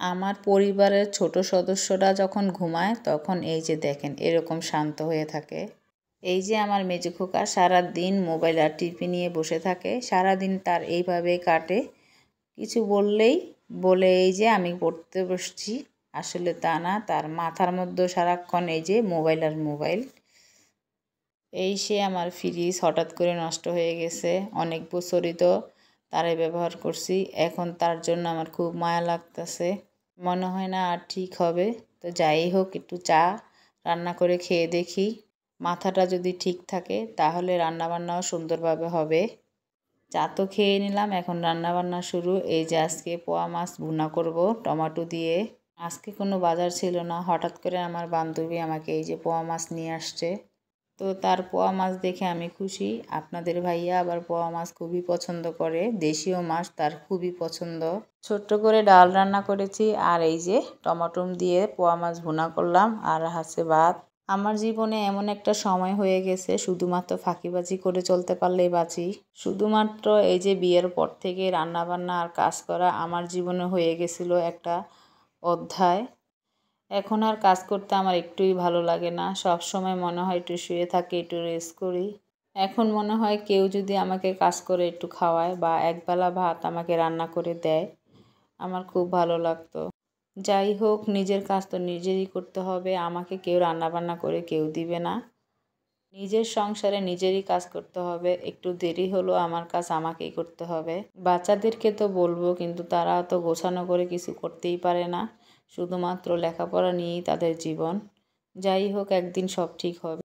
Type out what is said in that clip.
আমার পরিবারের ছোট সদস্যরা যখন ঘুমায় তখন এই যে দেখেন এরকম শান্ত হয়ে থাকে। এই যে আমার মেজো খোকা সারাদিন মোবাইল আর টিভি নিয়ে বসে থাকে, সারাদিন তার এইভাবেই কাটে। কিছু বললেই বলে এই যে আমি পড়তে বসছি, আসলে তা না, তার মাথার মধ্যে সারাক্ষণ এই যে মোবাইল আর মোবাইল। এই সে আমার ফ্রিজ হঠাৎ করে নষ্ট হয়ে গেছে, অনেক বছরই তো তারে ব্যবহার করছি, এখন তার জন্য আমার খুব মায়া লাগতেছে, মনে হয় না আর ঠিক হবে। তো যাই হোক, একটু চা রান্না করে খেয়ে দেখি, মাথাটা যদি ঠিক থাকে তাহলে রান্নাবান্নাও সুন্দরভাবে হবে। চা তো খেয়ে নিলাম, এখন রান্নাবান্না শুরু। এই যে আজকে পোয়া মাছ ভুনা করব টমেটো দিয়ে। আজকে কোনো বাজার ছিল না, হঠাৎ করে আমার বান্ধবী আমাকে এই যে পোয়া মাছ নিয়ে আসছে, তো তার পোয়া মাছ দেখে আমি খুশি। আপনাদের ভাইয়া আবার পোয়া মাছ খুবই পছন্দ করে, দেশীয় মাছ তার খুবই পছন্দ। ছোট্ট করে ডাল রান্না করেছি, আর এই যে টমেটো দিয়ে পোয়া মাছ ভুনা করলাম, আর আছে ভাত। আমার জীবনে এমন একটা সময় হয়ে গেছে, শুধুমাত্র ফাঁকিবাজি করে চলতে পারলেই বাঁচি। শুধুমাত্র এই যে বিয়ের পর থেকে রান্নাবান্না আর কাজ করা আমার জীবনে হয়ে গেছিল একটা অধ্যায়। এখন আর কাজ করতে আমার একটুই ভালো লাগে না, সব সময় মনে হয় একটু শুয়ে থাকি, একটু রেস্ট করি। এখন মনে হয় কেউ যদি আমাকে কাজ করে একটু খাওয়ায় বা একবেলা ভাত আমাকে রান্না করে দেয়, আমার খুব ভালো লাগতো। যাই হোক, নিজের কাজ তো নিজেরই করতে হবে, আমাকে কেউ রান্নাবান্না করে কেউ দিবে না। নিজের সংসারে নিজেরই কাজ করতে হবে, একটু দেরি হলেও আমার কাজ আমাকেই করতে হবে। বাচ্চাদেরকে তো বলবো, কিন্তু তারা তো গোছানো করে কিছু করতেই পারে না, শুধুমাত্র লেখাপড়া নিয়েই তাদের জীবন। যাই হোক, একদিন সব ঠিক হবে।